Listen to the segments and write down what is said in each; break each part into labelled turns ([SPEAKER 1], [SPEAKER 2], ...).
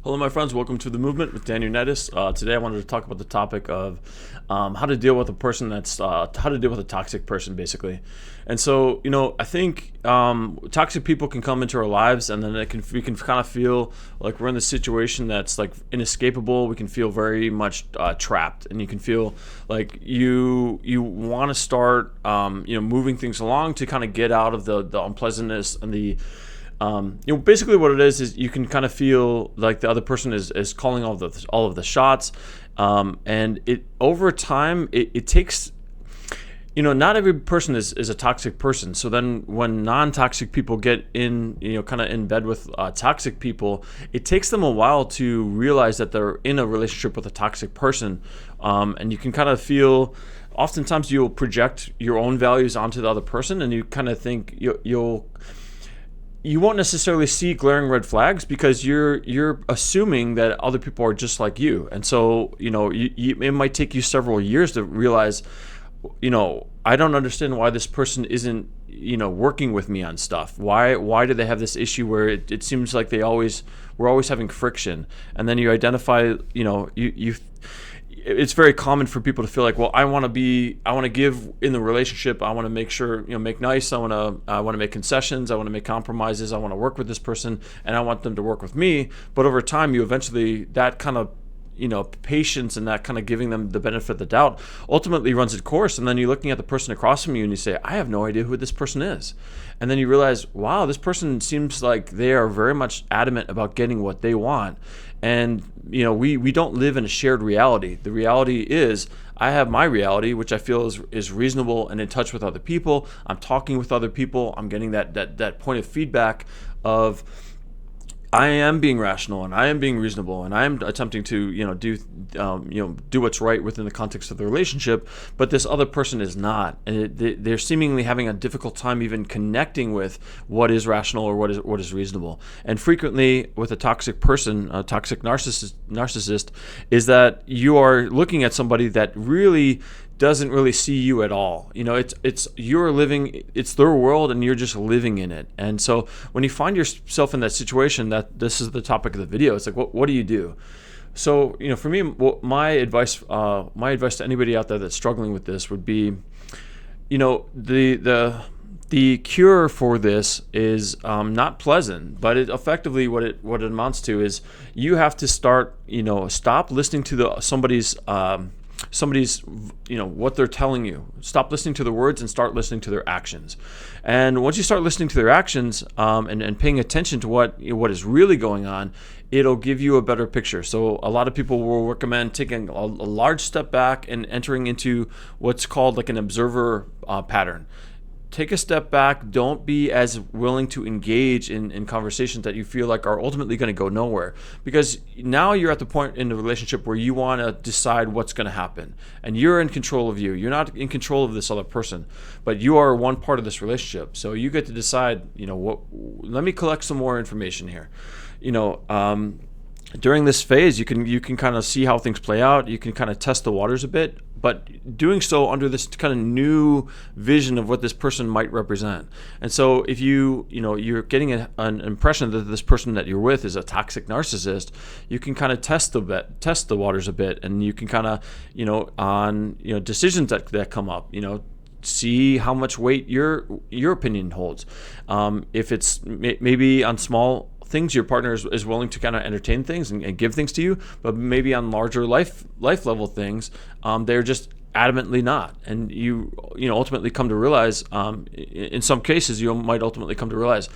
[SPEAKER 1] Hello, my friends. Welcome to the movement with Dan Unitas. Today, I wanted to talk about the topic of how to deal with a person how to deal with a toxic person, basically. And so, I think toxic people can come into our lives, and then we can kind of feel like we're in this situation that's like inescapable. We can feel very much trapped, and you can feel like you want to start moving things along to kind of get out of the unpleasantness and the basically what it is you can kind of feel like the other person is calling all of the shots, and it over time it takes, not every person is a toxic person. So then when non-toxic people get in, kind of in bed with toxic people, it takes them a while to realize that they're in a relationship with a toxic person, and you can kind of feel. Oftentimes you'll project your own values onto the other person, and you kind of think you won't necessarily see glaring red flags because you're assuming that other people are just like you. And so, it might take you several years to realize, I don't understand why this person isn't, working with me on stuff. Why do they have this issue where it seems like we're always having friction? And then you identify, it's very common for people to feel like, well, I want to give in the relationship. I want to make sure, make nice. I want to make concessions. I want to make compromises. I want to work with this person, and I want them to work with me. But over time, you eventually, that kind of, patience and that kind of giving them the benefit of the doubt ultimately runs its course. And then you're looking at the person across from you and you say, I have no idea who this person is. And then you realize, wow, this person seems like they are very much adamant about getting what they want. And, we don't live in a shared reality. The reality is I have my reality, which I feel is reasonable and in touch with other people. I'm talking with other people. I'm getting that point of feedback of, I am being rational and I am being reasonable and I am attempting to do what's right within the context of the relationship, but this other person is not, and they're seemingly having a difficult time even connecting with what is rational or what is reasonable. And frequently with a toxic person, a toxic narcissist, is that you are looking at somebody that really doesn't really see you at all. It's you're living, it's their world and you're just living in it. And so when you find yourself in that situation, that this is the topic of the video, it's like, what do you do? So, for me, my advice to anybody out there that's struggling with this would be, the cure for this is not pleasant, but it effectively what it amounts to is you have to start, stop listening to somebody's what they're telling you. Stop listening to the words and start listening to their actions. And once you start listening to their actions, and paying attention to what is really going on, it'll give you a better picture. So a lot of people will recommend taking a large step back and entering into what's called like an observer pattern. Take a step back. Don't be as willing to engage in conversations that you feel like are ultimately going to go nowhere, because now you're at the point in the relationship where you want to decide what's going to happen, and you're in control of you. You're not in control of this other person, but you are one part of this relationship. So you get to decide, let me collect some more information here. During this phase, you can kind of see how things play out. You can kind of test the waters a bit, but doing so under this kind of new vision of what this person might represent. And so if you're getting an impression that this person that you're with is a toxic narcissist, you can kind of test the waters a bit, and you can kind of on decisions that come up, see how much weight your opinion holds. If it's maybe on small things, your partner is willing to kind of entertain things and give things to you, but maybe on larger life level things, they're just adamantly not. And you ultimately come to realize, in some cases, you might ultimately come to realize,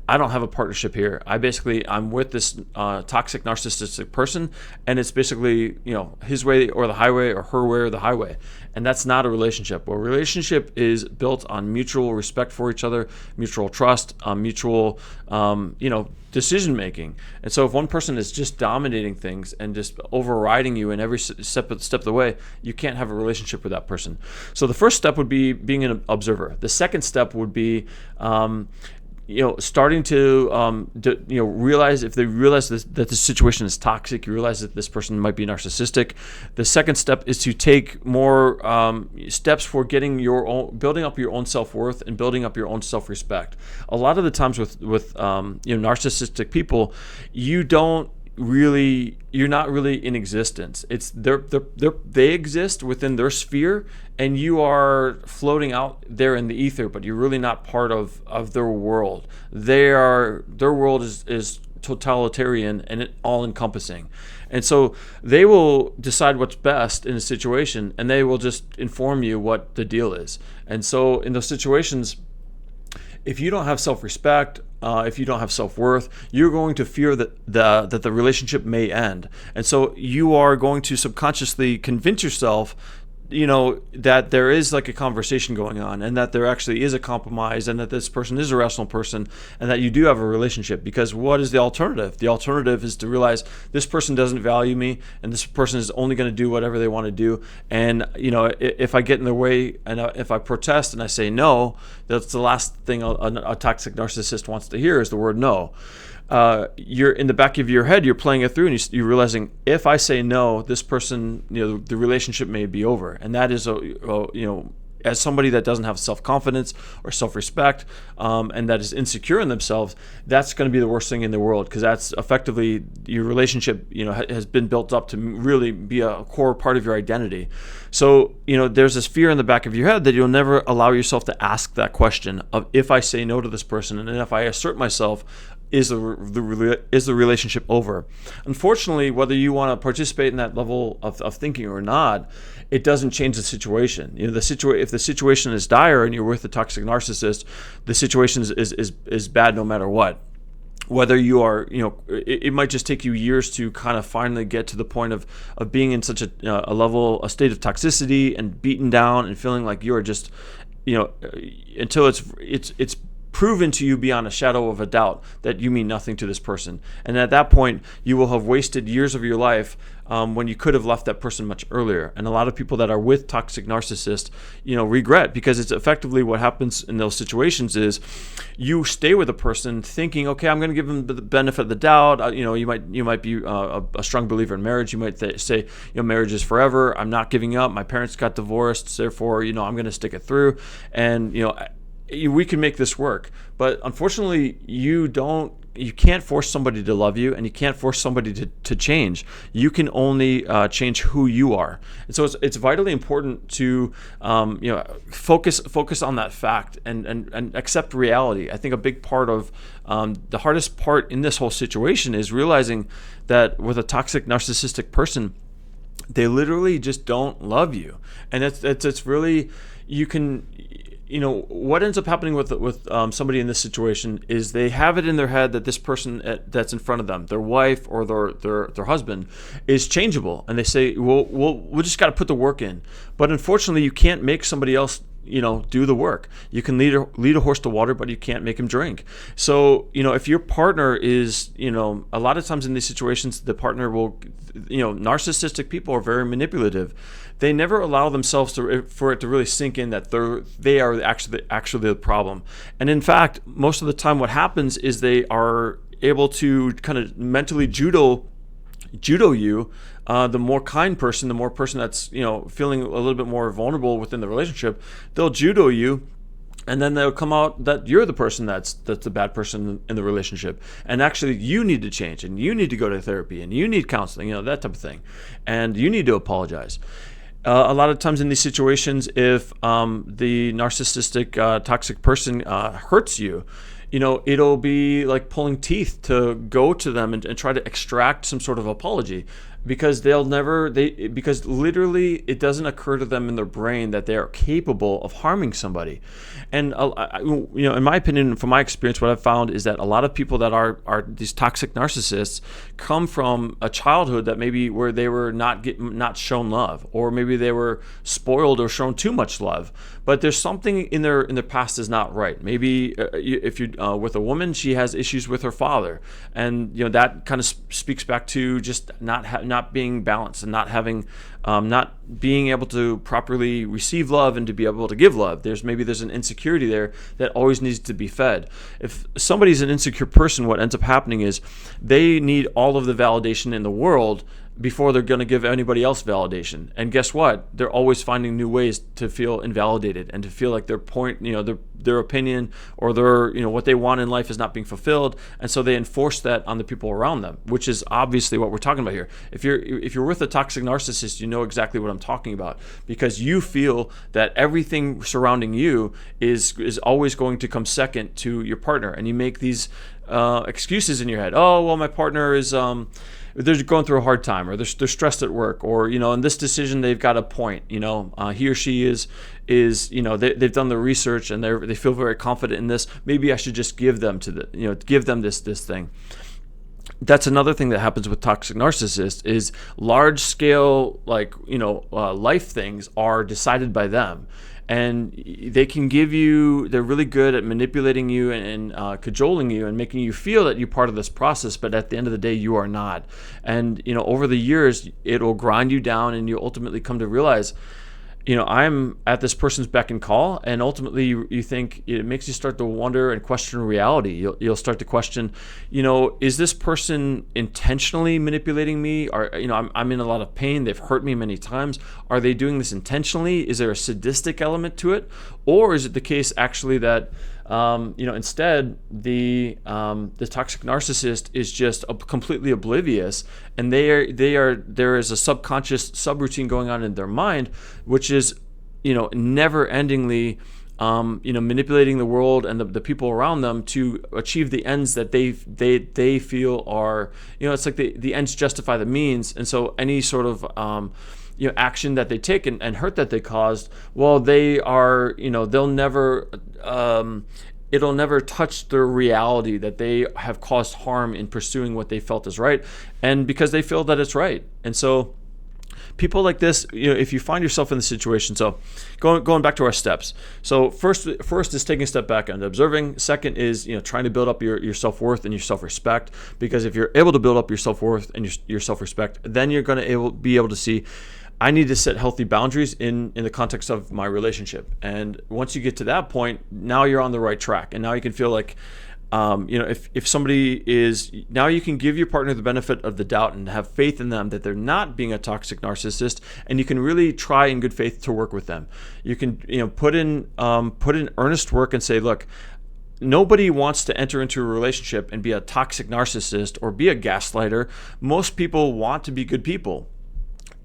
[SPEAKER 1] I don't have a partnership here. I'm with this toxic narcissistic person, and it's basically his way or the highway, or her way or the highway. And that's not a relationship. A relationship is built on mutual respect for each other, mutual trust, mutual decision making. And so if one person is just dominating things and just overriding you in every step of the way, you can't have a relationship with that person. So the first step would be being an observer. The second step would be starting to realize, if they realize that the situation is toxic, you realize that this person might be narcissistic. The second step is to take more steps for building up your own self-worth and building up your own self-respect. A lot of the times with narcissistic people, you don't you're not really in existence. It's they exist within their sphere, and you are floating out there in the ether, but you're really not part of their world. Their world is totalitarian and all encompassing. And so they will decide what's best in a situation, and they will just inform you what the deal is. And so in those situations, if you don't have self-respect, if you don't have self-worth, you're going to fear that the relationship may end. And so you are going to subconsciously convince yourself, that there is like a conversation going on, and that there actually is a compromise, and that this person is a rational person, and that you do have a relationship. Because what is the alternative? The alternative is to realize this person doesn't value me, and this person is only going to do whatever they want to do. And if I get in their way, and if I protest and I say no, that's the last thing a toxic narcissist wants to hear is the word no. You're in the back of your head, you're playing it through, and you're realizing, if I say no, this person, the relationship may be over. And that is as somebody that doesn't have self-confidence or self-respect, and that is insecure in themselves, that's going to be the worst thing in the world, because that's effectively your relationship has been built up to really be a core part of your identity. So there's this fear in the back of your head that you'll never allow yourself to ask that question of, if I say no to this person, and if I assert myself, is the relationship over? Unfortunately, whether you want to participate in that level of thinking or not, it doesn't change the situation. If the situation is dire and you're with a toxic narcissist, the situation is bad no matter what. Whether you are, it might just take you years to kind of finally get to the point of being in such a state of toxicity and beaten down and feeling like you are just, until it's proven to you beyond a shadow of a doubt that you mean nothing to this person. And at that point, you will have wasted years of your life when you could have left that person much earlier. And a lot of people that are with toxic narcissists, regret, because it's effectively what happens in those situations is you stay with a person thinking, okay, I'm going to give them the benefit of the doubt. You might be a strong believer in marriage. You might say, marriage is forever. I'm not giving up. My parents got divorced, therefore, I'm going to stick it through. And we can make this work. But unfortunately, you can't force somebody to love you, and you can't force somebody to change. You can only change who you are. And so it's vitally important to focus on that fact and accept reality. I think a big part of the hardest part in this whole situation is realizing that with a toxic narcissistic person, they literally just don't love you. And it's really, you can, what ends up happening with somebody in this situation is they have it in their head that this person that's in front of them, their wife or their husband, is changeable, and they say, well, we just got to put the work in. But unfortunately, you can't make somebody else do the work. You can lead a horse to water, but you can't make him drink. So, if your partner is, a lot of times in these situations, the partner will, narcissistic people are very manipulative. They never allow themselves for it to really sink in that they are actually the problem. And in fact, most of the time what happens is they are able to kind of mentally judo you, the more kind person, the more person that's feeling a little bit more vulnerable within the relationship, they'll judo you, and then they'll come out that you're the person that's the bad person in the relationship, and actually you need to change, and you need to go to therapy, and you need counseling, that type of thing, and you need to apologize. A lot of times in these situations, if the narcissistic toxic person hurts you, it'll be like pulling teeth to go to them and try to extract some sort of apology, because because literally it doesn't occur to them in their brain that they are capable of harming somebody. And in my opinion, from my experience, what I've found is that a lot of people that are these toxic narcissists come from a childhood that maybe where they were not shown love, or maybe they were spoiled or shown too much love. But there's something in their past is not right. Maybe if you're with a woman, she has issues with her father, and that kind of speaks back to just not being balanced and not having not being able to properly receive love and to be able to give love. There's an insecurity there that always needs to be fed. If somebody's an insecure person, what ends up happening is they need all of the validation in the world before they're going to give anybody else validation. And guess what? They're always finding new ways to feel invalidated and to feel like their point, their opinion or their, what they want in life is not being fulfilled. And so they enforce that on the people around them, which is obviously what we're talking about here. If you're with a toxic narcissist, you know exactly what I'm talking about, because you feel that everything surrounding you is always going to come second to your partner. And you make these excuses in your head. Oh, well, my partner is, they're going through a hard time, or they're stressed at work, or in this decision they've got a point. He or she is they've done the research and they feel very confident in this. Maybe I should just give them this thing. That's another thing that happens with toxic narcissists is large scale life things are decided by them. And they can they're really good at manipulating you and cajoling you and making you feel that you're part of this process, but at the end of the day, you are not. And, over the years, it'll grind you down and you ultimately come to realize, I'm at this person's beck and call, and ultimately you think it makes you start to wonder and question reality. You'll start to question, is this person intentionally manipulating me? Or, I'm in a lot of pain. They've hurt me many times. Are they doing this intentionally? Is there a sadistic element to it? Or is it the case actually that, instead the toxic narcissist is just completely oblivious, and there is a subconscious subroutine going on in their mind, which is, never-endingly, manipulating the world and the people around them to achieve the ends that they feel are, it's like the ends justify the means, and so any sort of action that they take and hurt that they caused, well, they are, they'll never, it'll never touch their reality that they have caused harm in pursuing what they felt is right, and because they feel that it's right. And so people like this, if you find yourself in the situation, so going back to our steps. So first is taking a step back and observing. Second is, trying to build up your self-worth and your self-respect, because if you're able to build up your self-worth and your self-respect, then you're going to be able to see, I need to set healthy boundaries in the context of my relationship. And once you get to that point, now you're on the right track. And now you can feel like, if somebody is, now you can give your partner the benefit of the doubt and have faith in them that they're not being a toxic narcissist, and you can really try in good faith to work with them. You can, put in earnest work and say, look, nobody wants to enter into a relationship and be a toxic narcissist or be a gaslighter. Most people want to be good people.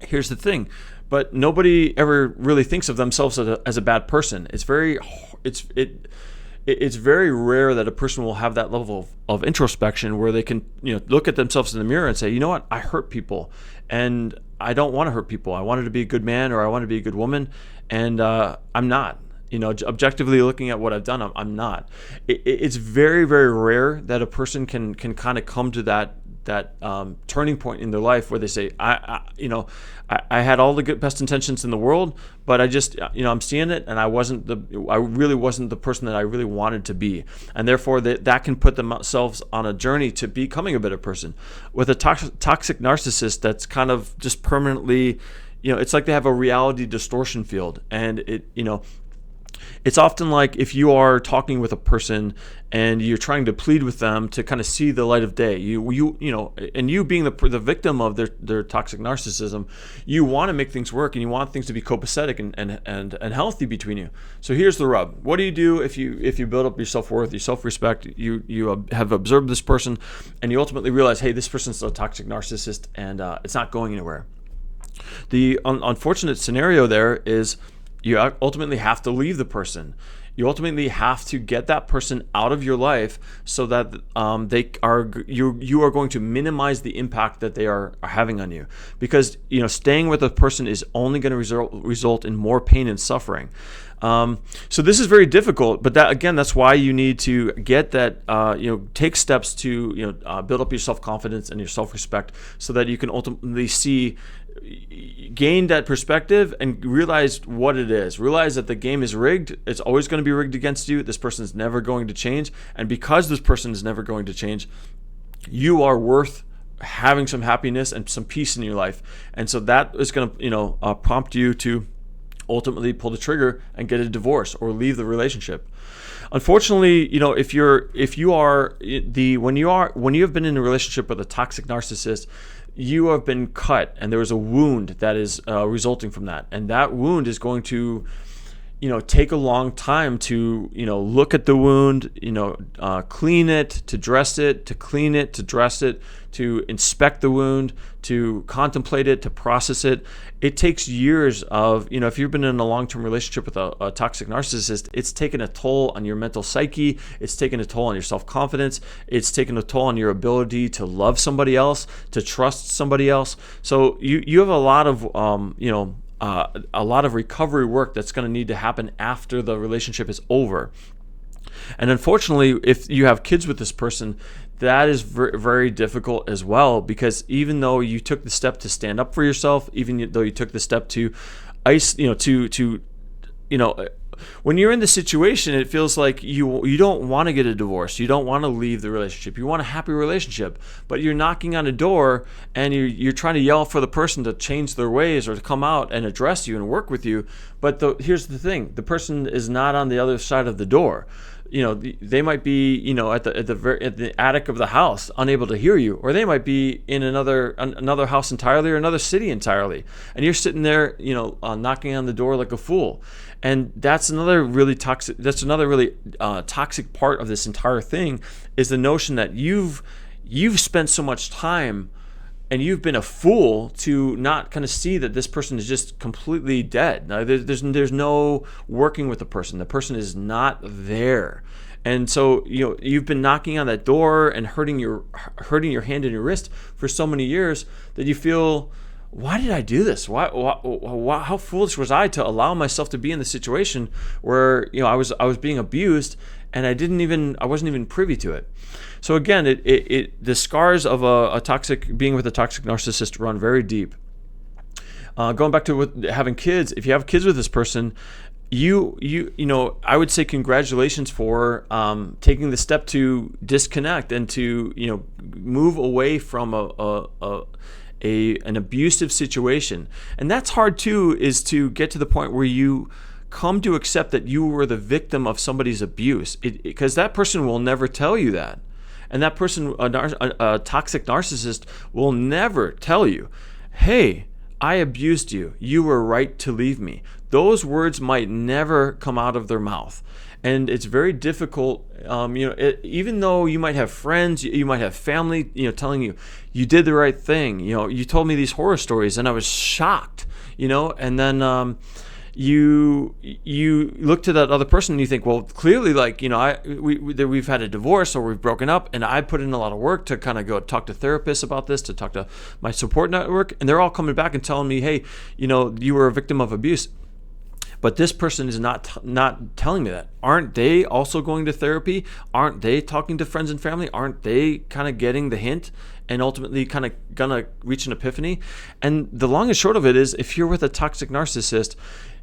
[SPEAKER 1] Here's the thing, but nobody ever really thinks of themselves as a bad person. It's very rare that a person will have that level of introspection where they can, look at themselves in the mirror and say, you know what, I hurt people, and I don't want to hurt people. I wanted to be a good man, or I want to be a good woman, and I'm not. Objectively looking at what I've done, I'm not. It's very, very rare that a person can kind of come to that turning point in their life where they say, I had all the best intentions in the world, but I just, I'm seeing it, and I really wasn't the person that I really wanted to be, and therefore that can put themselves on a journey to becoming a better person. With a toxic narcissist, that's kind of just permanently, it's like they have a reality distortion field, and it's often like if you are talking with a person and you're trying to plead with them to kind of see the light of day, and you being the victim of their toxic narcissism, you want to make things work and you want things to be copacetic and healthy between you. So here's the rub. What do you do if you build up your self-worth, your self-respect, you have observed this person, and you ultimately realize, hey, this person's a toxic narcissist, and it's not going anywhere. The unfortunate scenario there is, you ultimately have to leave the person. You ultimately have to get that person out of your life so that you are going to minimize the impact that they are having on you. Because staying with a person is only going to result in more pain and suffering. So this is very difficult, but that's why you need to get that, take steps to build up your self-confidence and your self-respect, so that you can ultimately gain that perspective and realize what it is. Realize that the game is rigged. It's always going to be rigged against you. This person is never going to change. And because this person is never going to change, you are worth having some happiness and some peace in your life. And so that is going to, prompt you to ultimately pull the trigger and get a divorce or leave the relationship. Unfortunately, when you have been in a relationship with a toxic narcissist, you have been cut, and there is a wound that is resulting from that, and that wound is going to take a long time to, look at the wound, clean it, to dress it, to clean it, to dress it, to inspect the wound, to contemplate it, to process it. It takes years of, if you've been in a long-term relationship with a toxic narcissist, it's taken a toll on your mental psyche. It's taken a toll on your self-confidence. It's taken a toll on your ability to love somebody else, to trust somebody else. So you have a lot of, a lot of recovery work that's going to need to happen after the relationship is over. And unfortunately, if you have kids with this person, that is very, very difficult as well, because even though you took the step to stand up for yourself, even though you took the step to when you're in the situation, it feels like you don't want to get a divorce. You don't want to leave the relationship. You want a happy relationship, but you're knocking on a door and you're trying to yell for the person to change their ways or to come out and address you and work with you. But here's the thing: the person is not on the other side of the door. They might be, at the attic of the house, unable to hear you, or they might be in another house entirely, or another city entirely, and you're sitting there, knocking on the door like a fool. And that's another really toxic. That's another really toxic part of this entire thing, is the notion that you've spent so much time and you've been a fool to not kind of see that this person is just completely dead. Now, there's no working with the person. The person is not there. And so, you've been knocking on that door and hurting your hand and your wrist for so many years that you feel, why did I do this? Why, how foolish was I to allow myself to be in the situation where, I was being abused, and I wasn't even privy to it. So again, the scars of being with a toxic narcissist run very deep. Going back to having kids, if you have kids with this person, I would say congratulations for taking the step to disconnect and to move away from an abusive situation. And that's hard too, is to get to the point where you come to accept that you were the victim of somebody's abuse, because that person will never tell you that. And that person, a toxic narcissist, will never tell you, hey, I abused you. You were right to leave me. Those words might never come out of their mouth. And it's very difficult, even though you might have friends, you might have family, telling you, you did the right thing. You told me these horror stories and I was shocked, and then you look to that other person and you think, well, clearly, we've had a divorce or we've broken up, and I put in a lot of work to kind of go talk to therapists about this, to talk to my support network, and they're all coming back and telling me, hey, you were a victim of abuse. But this person is not telling me that. Aren't they also going to therapy? Aren't they talking to friends and family? Aren't they kind of getting the hint and ultimately kind of gonna reach an epiphany? And the long and short of it is, if you're with a toxic narcissist,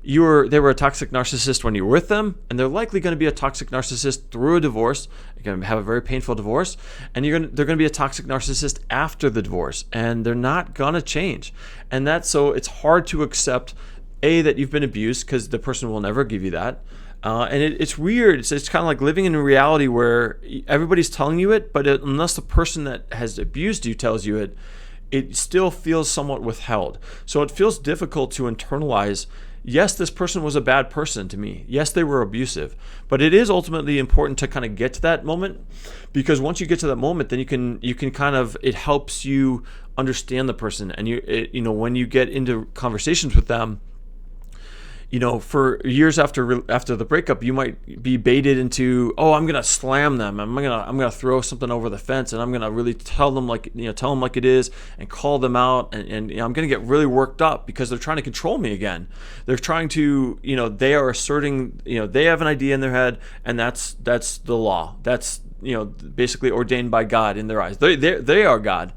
[SPEAKER 1] they were a toxic narcissist when you were with them, and they're likely going to be a toxic narcissist through a divorce. You're going to have a very painful divorce, and they're going to be a toxic narcissist after the divorce, and they're not going to change. And so it's hard to accept, that you've been abused, because the person will never give you that. And it's weird. It's kind of like living in a reality where everybody's telling you it, but unless the person that has abused you tells you it, it still feels somewhat withheld. So it feels difficult to internalize, yes, this person was a bad person to me. Yes, they were abusive. But it is ultimately important to kind of get to that moment, because once you get to that moment, then you can kind of, it helps you understand the person. And when you get into conversations with them, for years after the breakup, you might be baited into, oh, I'm gonna slam them, I'm gonna throw something over the fence, and I'm gonna really tell them like it is, and call them out, and I'm gonna get really worked up because they're trying to control me again. They're trying to, they are asserting, they have an idea in their head, and that's the law. That's basically ordained by God in their eyes. They are God,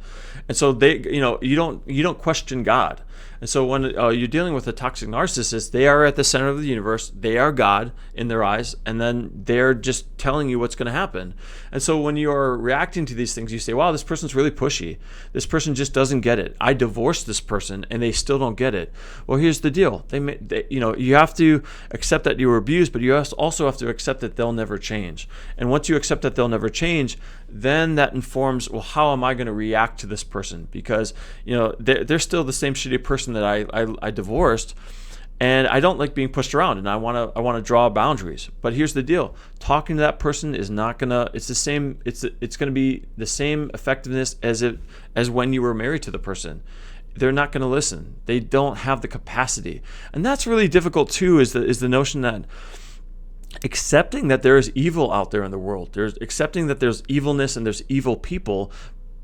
[SPEAKER 1] and so you don't question God. And so when you're dealing with a toxic narcissist, they are at the center of the universe. They are God in their eyes, and then they're just telling you what's going to happen. And so when you're reacting to these things, you say, wow, this person's really pushy. This person just doesn't get it. I divorced this person and they still don't get it. Well, here's the deal. You have to accept that you were abused, but you also have to accept that they'll never change. And once you accept that they'll never change, then that informs, well, how am I going to react to this person? Because they're still the same shitty person that I divorced, and I don't like being pushed around, and I want to draw boundaries. But here's the deal: talking to that person is not gonna. It's the same. It's going to be the same effectiveness as when you were married to the person. They're not going to listen. They don't have the capacity, and that's really difficult too. Is the notion that accepting that there is evil out there in the world. There's accepting that there's evilness and there's evil people.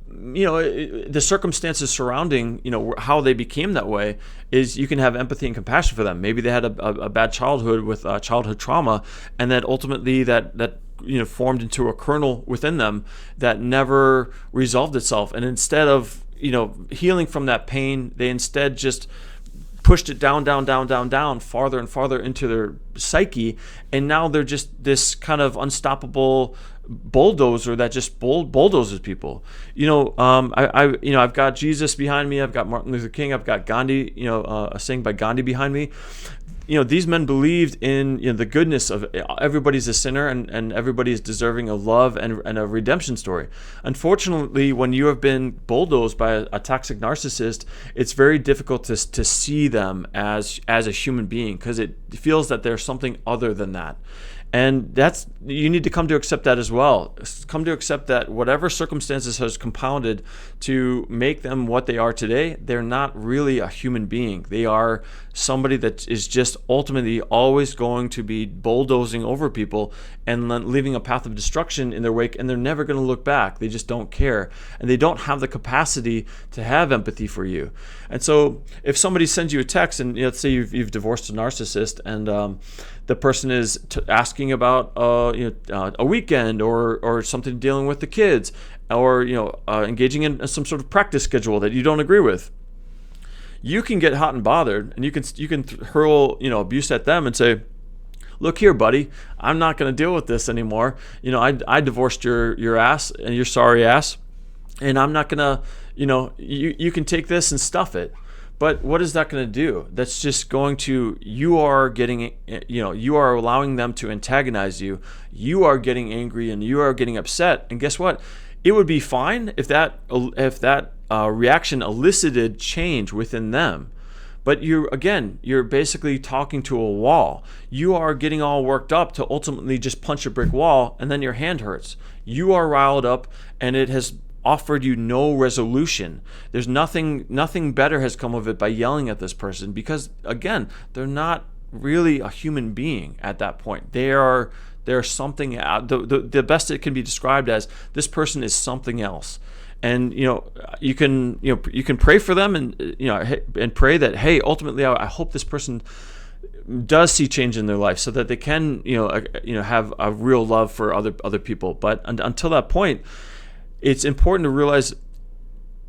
[SPEAKER 1] The circumstances surrounding, how they became that way is you can have empathy and compassion for them. Maybe they had a bad childhood with childhood trauma, and that ultimately that formed into a kernel within them that never resolved itself. And instead of, healing from that pain, they instead just pushed it down, farther and farther into their psyche, and now they're just this kind of unstoppable bulldozer that just bulldozes people. I've got Jesus behind me. I've got Martin Luther King. I've got Gandhi. A saying by Gandhi behind me. These men believed in the goodness of everybody's a sinner and everybody is deserving of love and a redemption story. Unfortunately, when you have been bulldozed by a toxic narcissist, it's very difficult to see them as a human being, because it feels that they're something other than that. And you need to come to accept that as well. Come to accept that whatever circumstances has compounded to make them what they are today, they're not really a human being. They are somebody that is just ultimately always going to be bulldozing over people and leaving a path of destruction in their wake, and they're never going to look back. They just don't care. And they don't have the capacity to have empathy for you. And so if somebody sends you a text, and let's say you've divorced a narcissist, and the person is asking about a weekend or something dealing with the kids, or engaging in some sort of practice schedule that you don't agree with, you can get hot and bothered, and you can hurl abuse at them and say, look here, buddy, I'm not going to deal with this anymore. I divorced your ass and your sorry ass, and I'm not going to, you can take this and stuff it. But what is that going to do? That's just going to, you are allowing them to antagonize you. You are getting angry and you are getting upset. And guess what? It would be fine if that reaction elicited change within them. But you're basically talking to a wall. You are getting all worked up to ultimately just punch a brick wall, and then your hand hurts. You are riled up, and it has offered you no resolution. There's nothing better has come of it by yelling at this person, because again, they're not really a human being at that point. They're something. The best it can be described as, this person is something else. And you can pray for them, and pray that, hey, ultimately I hope this person does see change in their life so that they can have a real love for other people. But until that point, it's important to realize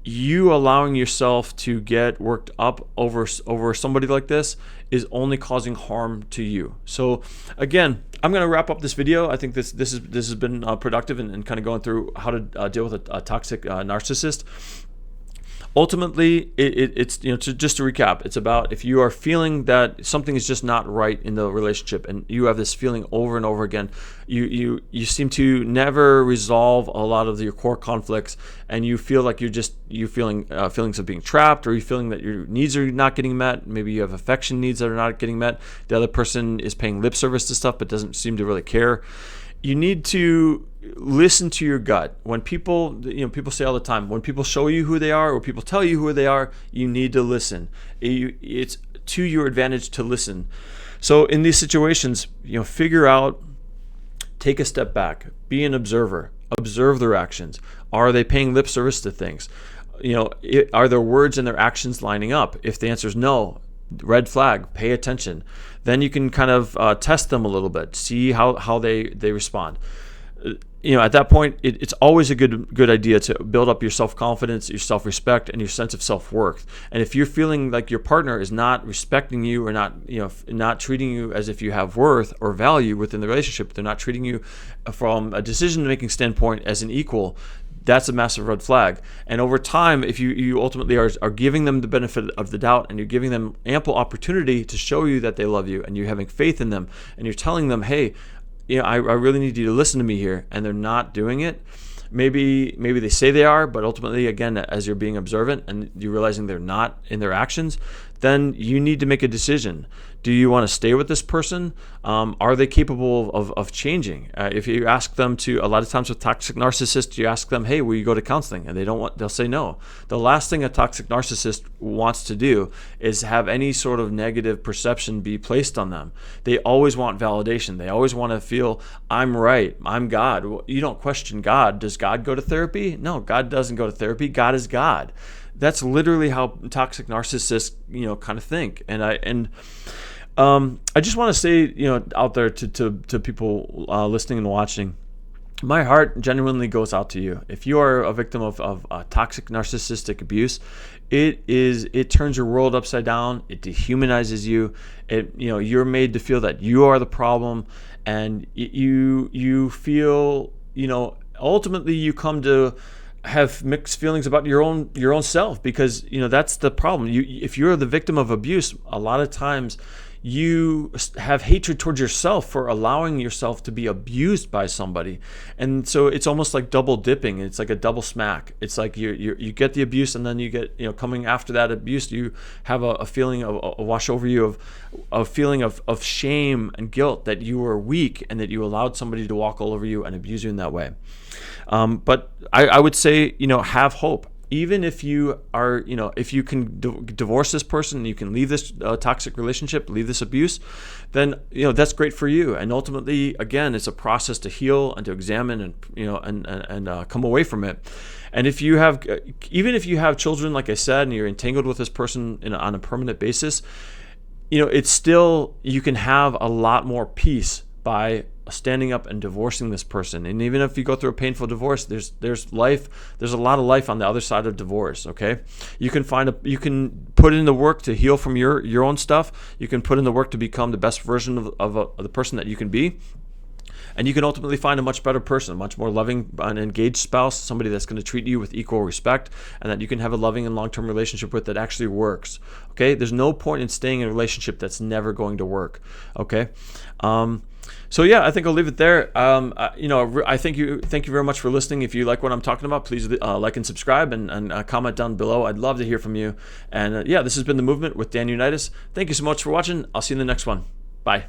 [SPEAKER 1] you allowing yourself to get worked up over somebody like this is only causing harm to you. So again, I'm going to wrap up this video. I think this has been productive and kind of going through how to deal with a toxic narcissist. Ultimately, it's just to recap, it's about if you are feeling that something is just not right in the relationship, and you have this feeling over and over again, you seem to never resolve a lot of your core conflicts, and you feel like you're feeling feelings of being trapped, or you're feeling that your needs are not getting met. Maybe you have affection needs that are not getting met. The other person is paying lip service to stuff but doesn't seem to really care. You need to listen to your gut. When people say all the time, when people show you who they are or people tell you who they are, you need to listen. It's to your advantage to listen. So in these situations, figure out, take a step back, be an observer, observe their actions. Are they paying lip service to things? Are their words and their actions lining up? If the answer is no, red flag, pay attention. Then you can kind of test them a little bit, see how they respond. at that point, it's always a good idea to build up your self-confidence, your self-respect, and your sense of self-worth. And if you're feeling like your partner is not respecting you, or not treating you as if you have worth or value within the relationship, they're not treating you from a decision-making standpoint as an equal, that's a massive red flag. And over time, if you ultimately are giving them the benefit of the doubt, and you're giving them ample opportunity to show you that they love you, and you're having faith in them, and you're telling them, hey, I really need you to listen to me here, and they're not doing it. Maybe they say they are, but ultimately, again, as you're being observant and you're realizing they're not in their actions, then you need to make a decision. Do you want to stay with this person? Are they capable of changing? If you ask them to, a lot of times with toxic narcissists, you ask them, hey, will you go to counseling? And they'll say no. The last thing a toxic narcissist wants to do is have any sort of negative perception be placed on them. They always want validation. They always want to feel, I'm right, I'm God. Well, you don't question God. Does God go to therapy? No, God doesn't go to therapy. God is God. That's literally how toxic narcissists, kind of think. And I just want to say, out there to people listening and watching, my heart genuinely goes out to you. If you are a victim of toxic narcissistic abuse, it turns your world upside down. It dehumanizes you. You're made to feel that you are the problem, and you feel, ultimately you come to have mixed feelings about your own self, because that's the problem. If you're the victim of abuse, a lot of times you have hatred towards yourself for allowing yourself to be abused by somebody. And so it's almost like double dipping. It's like a double smack. It's like you get the abuse, and then you get, coming after that abuse, you have a feeling of a wash over you of a feeling of shame and guilt that you were weak and that you allowed somebody to walk all over you and abuse you in that way. But I would say, have hope. Even if you are, if you can divorce this person, you can leave this toxic relationship, leave this abuse, then, that's great for you. And ultimately, again, it's a process to heal and to examine and come away from it. And even if you have children, like I said, and you're entangled with this person on a permanent basis, it's still, you can have a lot more peace by standing up and divorcing this person. And even if you go through a painful divorce, there's a lot of life on the other side of divorce. Okay, you can put in the work to heal from your own stuff. You can put in the work to become the best version of the person that you can be. And you can ultimately find a much better person, a much more loving and engaged spouse, somebody that's going to treat you with equal respect, and that you can have a loving and long-term relationship with that actually works. Okay, there's no point in staying in a relationship that's never going to work. Okay. So yeah, I think I'll leave it there. I thank you very much for listening. If you like what I'm talking about, please like and subscribe and comment down below. I'd love to hear from you. And this has been The Movement with Dan Unitas. Thank you so much for watching. I'll see you in the next one. Bye.